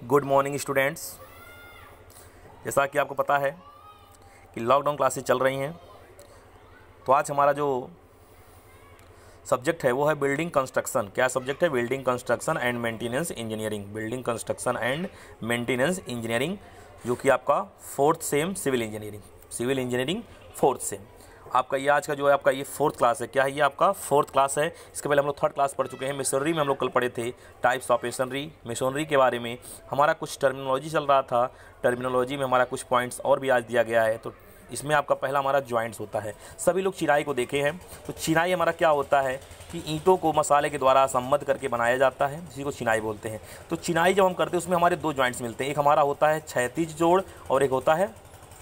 Good morning students. जैसा कि आपको पता है कि लॉकडाउन क्लासेस चल रही हैं, तो आज हमारा जो सब्जेक्ट है वो है बिल्डिंग कंस्ट्रक्शन। क्या सब्जेक्ट है? Building construction and maintenance engineering. Building construction and maintenance engineering, जो कि आपका fourth sem civil engineering fourth sem. आपका ये आज का जो है आपका ये फोर्थ क्लास है। क्या है? ये आपका फोर्थ क्लास है। इसके पहले हम लोग थर्ड क्लास पढ़ चुके हैं। मेसोनरी में हम लोग कल पढ़े थे टाइप्स ऑफ मेसोनरी के बारे में हमारा कुछ टर्मिनोलॉजी चल रहा था। टर्मिनोलॉजी में हमारा कुछ पॉइंट्स और भी आज दिया गया है। तो इसमें आपका पहला हमारा जॉइंट्स होता है। सभी लोग चिनाई को देखे हैं। तो चिनाई हमारा क्या होता है कि ईंटों को मसाले के द्वारा सम्मत करके बनाया जाता है, जिसी को चिनाई बोलते हैं। तो चिनाई जब हम करते हैं उसमें हमारे दो जॉइंट्स मिलते हैं। एक हमारा होता है क्षैतिज जोड़ और एक होता है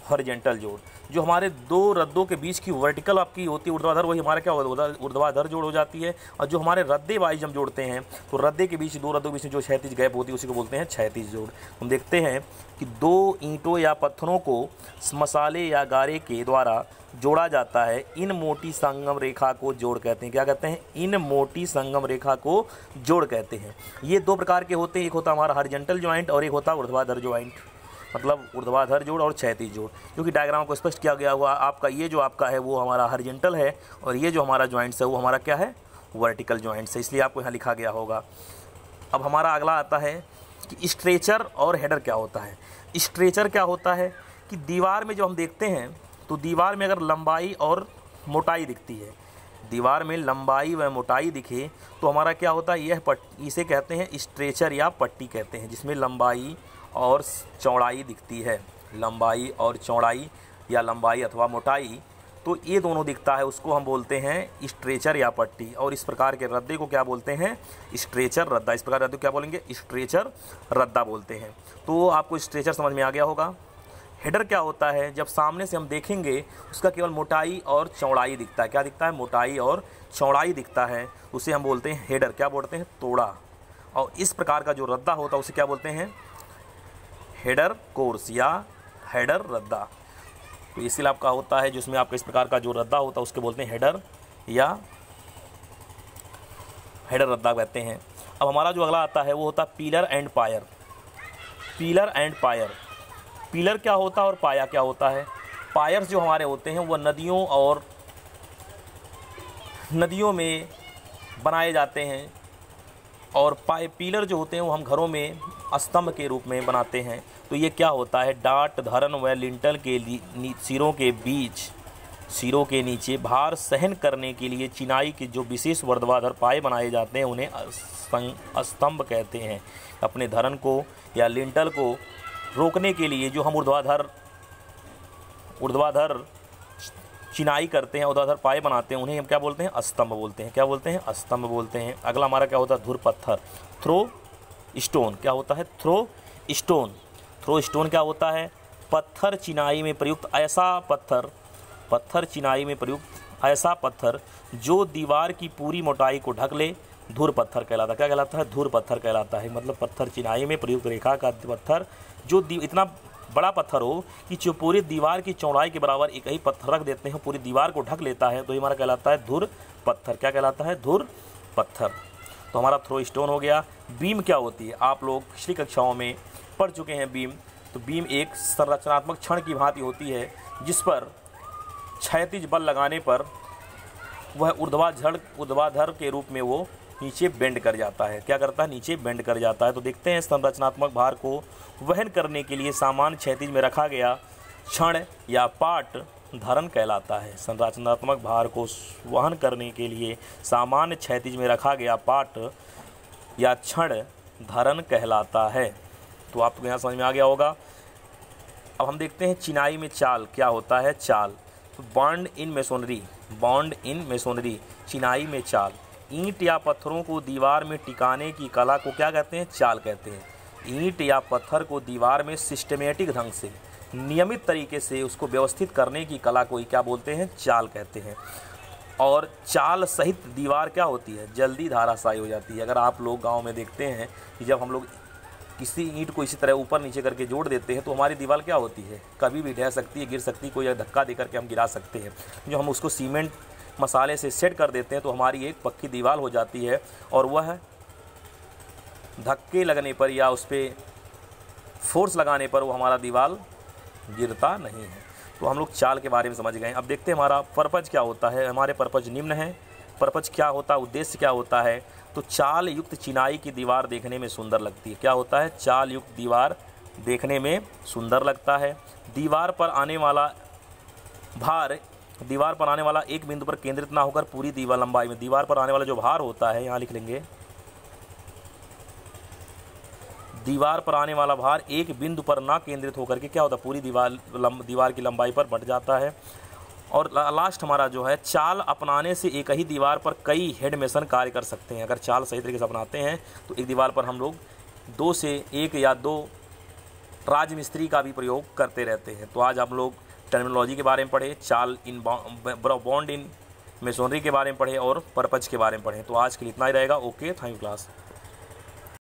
हॉरिजॉन्टल जोड़। जो हमारे दो रद्दों के बीच की वर्टिकल आपकी होती है ऊर्ध्वाधर, वही हमारा क्या होता है? ऊर्ध्वाधर जोड़ हो जाती है। और जो हमारे रद्दे वाइज हम जोड़ते हैं, तो रद्दे के बीच दो रद्दों के बीच में जो क्षैतिज गैप होती है उसी को बोलते हैं क्षैतिज जोड़। हम देखते हैं कि दो ईंटों या पत्थरों को मसाले या गारे के द्वारा जोड़ा जाता है। इन मोटी संगम रेखा को जोड़ कहते हैं। क्या कहते हैं? इन मोटी संगम रेखा को जोड़ कहते हैं। ये दो प्रकार के होते हैं। एक होता है हमारा हॉरिजॉन्टल जॉइंट और एक होता है ऊर्ध्वाधर जॉइंट, मतलब ऊर्ध्वाधर जोड़ और क्षैतिज जोड़। क्योंकि डायग्राम को स्पष्ट किया गया हुआ, आपका ये जो आपका है वो हमारा हॉरिजॉन्टल है और ये जो हमारा जॉइंट्स है वो हमारा क्या है? वर्टिकल जॉइंट्स है। इसलिए आपको यहाँ लिखा गया होगा। अब हमारा अगला आता है कि स्ट्रेचर और हेडर क्या होता है। स्ट्रेचर क्या होता है कि दीवार में जब हम देखते हैं तो दीवार में अगर लंबाई और मोटाई दिखती है, दीवार में लंबाई व मोटाई दिखे तो हमारा क्या होता है? यह इसे कहते हैं स्ट्रेचर या पट्टी कहते हैं, जिसमें लंबाई और चौड़ाई दिखती है। लंबाई और चौड़ाई या लंबाई अथवा मोटाई, तो ये दोनों दिखता है, उसको हम बोलते हैं स्ट्रेचर या पट्टी। और इस प्रकार के रद्दे को क्या बोलते हैं? स्ट्रेचर रद्दा। इस प्रकार रद्दे को क्या बोलेंगे? स्ट्रेचर रद्दा बोलते हैं। तो आपको स्ट्रेचर समझ में आ गया होगा। हेडर क्या होता है? जब सामने से हम देखेंगे उसका केवल मोटाई और चौड़ाई दिखता है। क्या दिखता है? मोटाई और चौड़ाई दिखता है, उसे हम बोलते हैं हेडर। क्या बोलते हैं? तोड़ा। और इस प्रकार का जो रद्दा होता है उसे क्या बोलते हैं? हेडर कोर्स या हेडर रद्दा। तो इसलिए आपका होता है जिसमें आपका इस प्रकार का जो रद्दा होता है उसके बोलते हैं हेडर या हेडर रद्दा कहते हैं। अब हमारा जो अगला आता है वो होता है pillar and pier. Pillar and pier. Pillar क्या होता है और पाया क्या होता है? पायर्स जो हमारे होते हैं वो नदियों में बनाए जाते हैं और पिलर जो होते हैं वो हम घरों में स्तंभ के रूप में बनाते हैं। तो ये क्या होता है? डाट धरन व लिंटल के सिरों के बीच, सिरों के नीचे भार सहन करने के लिए चिनाई के जो विशेष ऊर्ध्वाधर पाए बनाए जाते हैं उन्हें स्तंभ कहते हैं। अपने धरन को या लिंटल को रोकने के लिए जो हम ऊर्ध्वाधर चिनाई करते हैं, ऊर्ध्वाधर पाए बनाते हैं, उन्हें हम क्या बोलते हैं? स्तंभ बोलते हैं। क्या बोलते हैं? स्तंभ बोलते हैं। अगला हमारा क्या होता है? धुर पत्थर, थ्रो स्टोन। क्या होता है? Throw stone. थ्रो स्टोन क्या होता है? पत्थर चिनाई में प्रयुक्त ऐसा पत्थर जो दीवार की पूरी मोटाई को ढक ले, धुर पत्थर कहलाता है। क्या कहलाता है? धुर पत्थर कहलाता है। मतलब पत्थर चिनाई में प्रयुक्त रेखा का पत्थर जो इतना बड़ा पत्थर हो कि जो पूरी दीवार की चौड़ाई के बराबर एक ही पत्थर रख देते हैं, पूरी दीवार को ढक लेता है, तो ये हमारा कहलाता है धुर पत्थर। क्या कहलाता है? धुर पत्थर। तो हमारा थ्रो स्टोन हो गया। बीम क्या होती है? आप लोग पिछली कक्षाओं में पढ़ चुके हैं बीम। तो बीम एक संरचनात्मक छड़ की भांति होती है जिस पर क्षैतिज बल लगाने पर वह ऊर्ध्वाधर के रूप में वो नीचे बेंड कर जाता है। क्या करता है? नीचे बेंड कर जाता है। तो देखते हैं संरचनात्मक भार को वहन करने के लिए सामान्य क्षैतिज में रखा गया छड़ या पाट धरन कहलाता है। संरचनात्मक भार को वहन करने के लिए सामान्य क्षैतिज में रखा गया पाट या छड़ धरन कहलाता है। तो आपको यहाँ समझ में आ गया होगा। अब हम देखते हैं चिनाई में चाल क्या होता है? चाल। तो बॉन्ड इन मेसोनरी, चिनाई में चाल। ईंट या पत्थरों को दीवार में टिकाने की कला को क्या कहते हैं? चाल कहते हैं। ईंट या पत्थर को दीवार में सिस्टमेटिक ढंग से, नियमित तरीके से उसको व्यवस्थित करने की कला को क्या बोलते हैं? चाल कहते हैं। और चाल सहित दीवार क्या होती है? जल्दी धाराशायी हो जाती है। अगर आप लोग गांव में देखते हैं कि जब हम लोग किसी ईंट को इसी तरह ऊपर नीचे करके जोड़ देते हैं तो हमारी दीवार क्या होती है? कभी भी ढह सकती है, गिर सकती है, कोई धक्का दे करके हम गिरा सकते हैं। जो हम उसको सीमेंट मसाले से सेट कर देते हैं तो हमारी एक पक्की दीवार हो जाती है और वह धक्के लगने पर या उस पर फोर्स लगाने पर वो हमारा दीवार गिरता नहीं है। तो हम लोग चाल के बारे में समझ गए। अब देखते हैं हमारा पर्पज क्या होता है। हमारे पर्पज निम्न है। पर्पज क्या होता है, उद्देश्य क्या होता है। तो चाल युक्त चिनाई की दीवार देखने में सुंदर लगती है। क्या होता है, चाल युक्त दीवार देखने में सुंदर लगता है। दीवार पर आने वाला एक बिंदु पर केंद्रित ना होकर पूरी दीवार लंबाई में, दीवार पर आने वाला जो भार होता है, यहाँ लिख लेंगे, दीवार पर आने वाला भार एक बिंदु पर ना केंद्रित होकर के क्या होता है, पूरी दीवार की लंबाई पर बढ़ जाता है। और लास्ट हमारा जो है, चाल अपनाने से एक ही दीवार पर कई हेड मेसन कार्य कर सकते हैं। अगर चाल सही तरीके से अपनाते हैं तो एक दीवार पर हम लोग 2 से 1 या 2 राजमिस्त्री का भी प्रयोग करते रहते हैं। तो आज हम लोग टर्मिनोलॉजी के बारे में पढ़े, चाल इन बॉन्ड इन मेसोनरी के बारे में पढ़े और पर्पज के बारे में पढ़े। तो आज के लिए इतना ही रहेगा। Okay, thank you class.